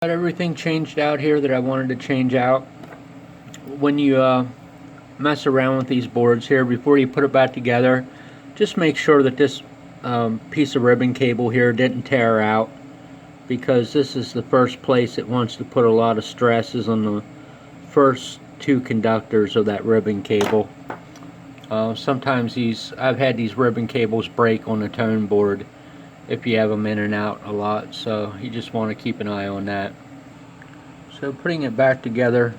Got everything changed out here that I wanted to change out. When you mess around with these boards here, before you put it back together, just make sure that this piece of ribbon cable here didn't tear out, because this is the first place it wants to put a lot of stresses on the first two conductors of that ribbon cable. Sometimes I've had these ribbon cables break on the tone board if you have them in and out a lot, so you just want to keep an eye on that. So putting it back together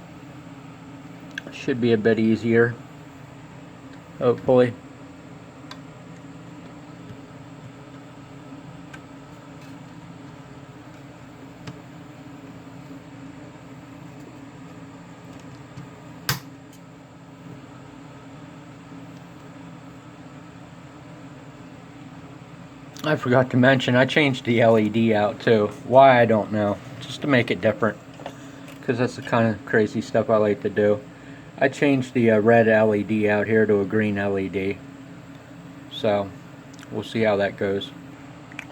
should be a bit easier, hopefully. I forgot to mention, I changed the LED out too. Why, I don't know. Just to make it different, because that's the kind of crazy stuff I like to do. I changed the red LED out here to a green LED. So, we'll see how that goes.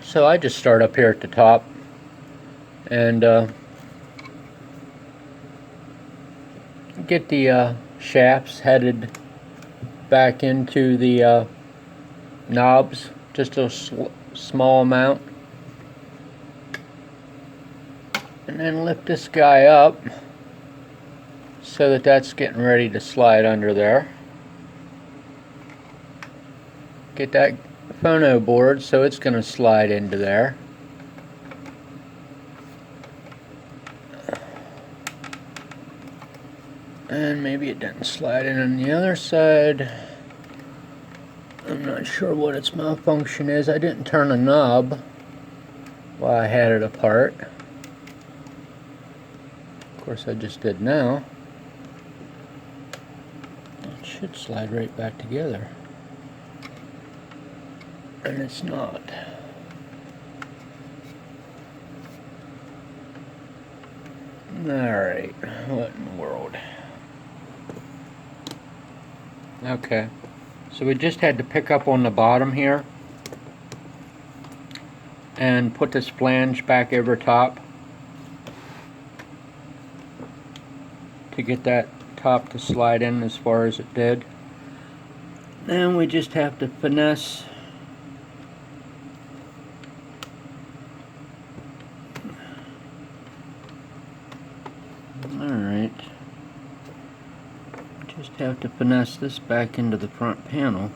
So I just start up here at the top and get the shafts headed back into the knobs, just a small amount, and then lift this guy up so that that's getting ready to slide under there. Get that phono board so it's going to slide into there. And maybe it didn't slide in on the other side. I'm not sure what its malfunction is. I didn't turn a knob while I had it apart. Of course I just did now. It should slide right back together. And it's not. Alright, what in the world? Okay. So we just had to pick up on the bottom here and put this flange back over top to get that top to slide in as far as it did. Then we just have to finesse have to finesse this back into the front panel.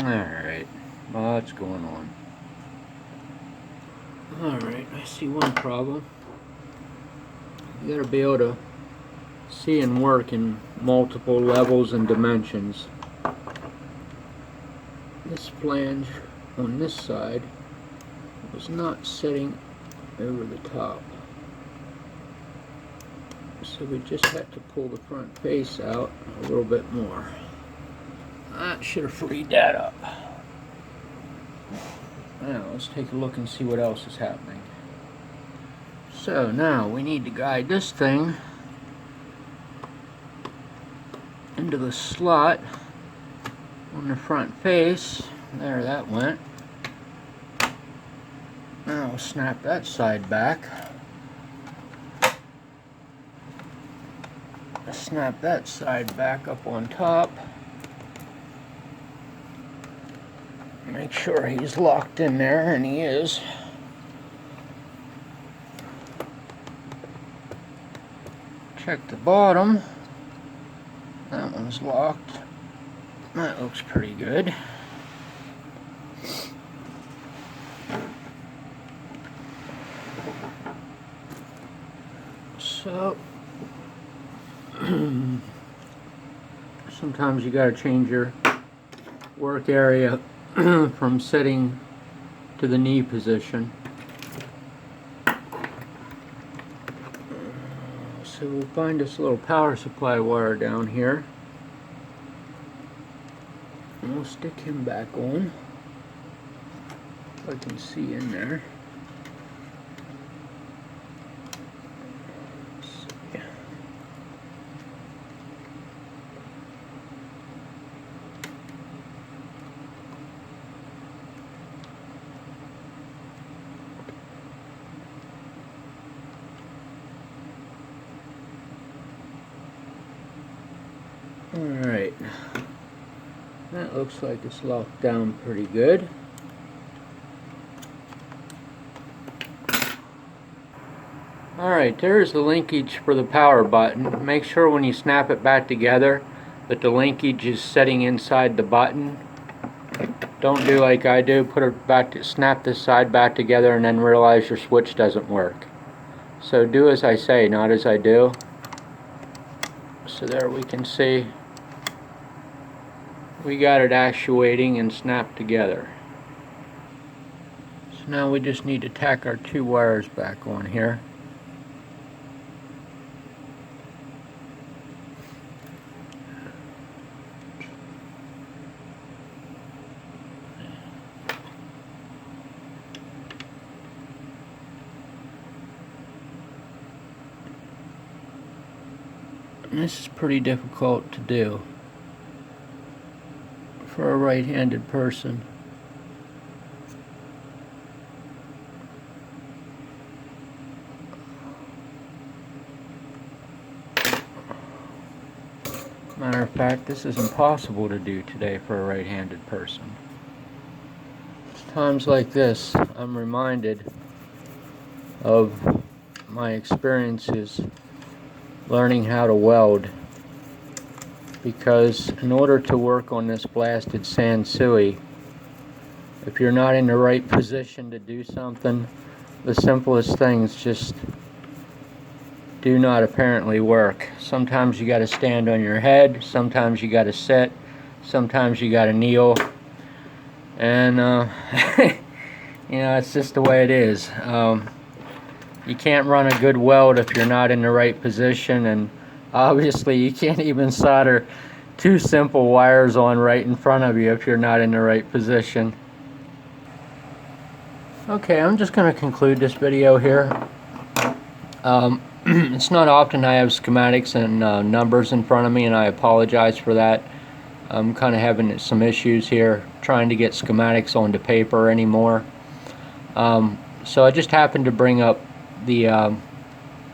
Alright, what's going on? Alright, I see one problem. You gotta be able to see and work in multiple levels and dimensions. This flange on this side was not sitting over the top, so we just had to pull the front face out a little bit more. That should have freed that up. Now let's take a look and see what else is happening. So now we need to guide this thing into the slot on the front face. There, that went. Now we'll snap that side back. Snap that side back up on top. Make sure he's locked in there, and he is. Check the bottom. That one's locked. That looks pretty good. So sometimes you gotta change your work area from sitting to the knee position. So we'll find this little power supply wire down here. And we'll stick him back on. If I can see in there. Let's see. Alright, that looks like it's locked down pretty good. Alright, there's the linkage for the power button. Make sure when you snap it back together that the linkage is setting inside the button. Don't do like I do, put it back, snap this side back together and then realize your switch doesn't work. So do as I say, not as I do. So there we can see we got it actuating and snapped together. So now we just need to tack our two wires back on here. And this is pretty difficult to do for a right-handed person. Matter of fact, this is impossible to do today for a right-handed person. Times like this, I'm reminded of my experiences learning how to weld, because in order to work on this blasted sansui, if you're not in the right position to do something, the simplest things just do not apparently work. Sometimes you got to stand on your head, sometimes you got to sit, sometimes you got to kneel, and you know, it's just the way it is. You can't run a good weld if you're not in the right position, and obviously you can't even solder two simple wires on right in front of you if you're not in the right position. Okay, I'm just going to conclude this video here. It's not often I have schematics and numbers in front of me, and I apologize for that. I'm kind of having some issues here trying to get schematics onto paper anymore. So I just happened to bring up the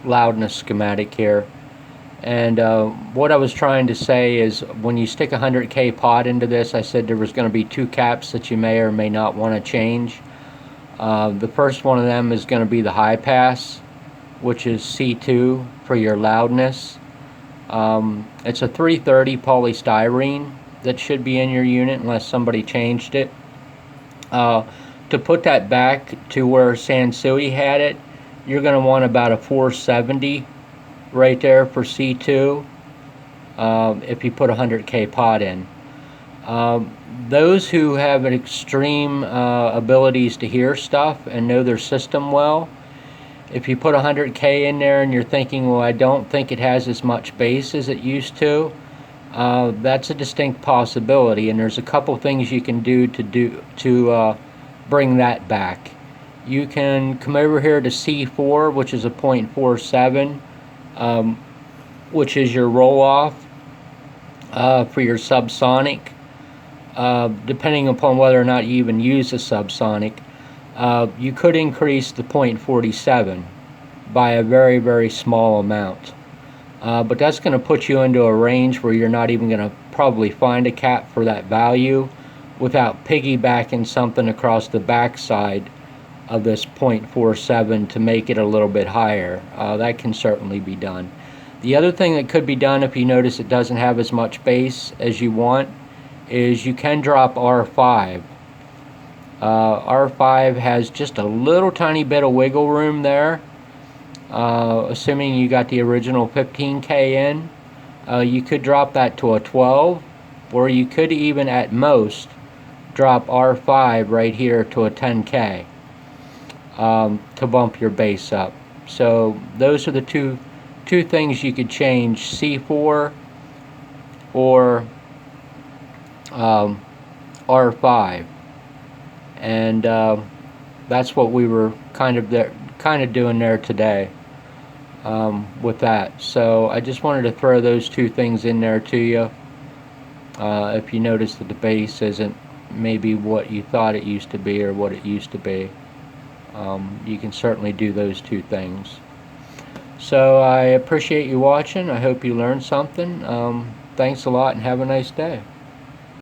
loudness schematic here, and what I was trying to say is, when you stick a 100K pot into this, I said there was going to be two caps that you may or may not want to change. The first one of them is going to be the high pass, which is C2 for your loudness. It's a 330 polystyrene that should be in your unit unless somebody changed it. To put that back to where Sansui had it, you're going to want about a 470 right there for C2 if you put a 100K pot in. Those who have an extreme abilities to hear stuff and know their system well, if you put 100K in there and you're thinking, well, I don't think it has as much bass as it used to, that's a distinct possibility, and there's a couple things you can do to bring that back. You can come over here to C4, which is a 0.47, which is your roll-off for your subsonic. Depending upon whether or not you even use a subsonic, you could increase the 0.47 by a very, very small amount. But that's going to put you into a range where you're not even going to probably find a cap for that value without piggybacking something across the backside of this 0.47 to make it a little bit higher. That can certainly be done. The other thing that could be done, if you notice it doesn't have as much bass as you want, is you can drop R5. R5 has just a little tiny bit of wiggle room there. Assuming you got the original 15K in, you could drop that to a 12, or you could even at most drop R5 right here to a 10K to bump your bass up. So those are the two things you could change: C4 or R5, and that's what we were kind of doing there today with that. So I just wanted to throw those two things in there to you. If you notice that the bass isn't maybe what you thought it used to be or what it used to be, you can certainly do those two things. So I appreciate you watching. I hope you learned something. Thanks a lot and have a nice day.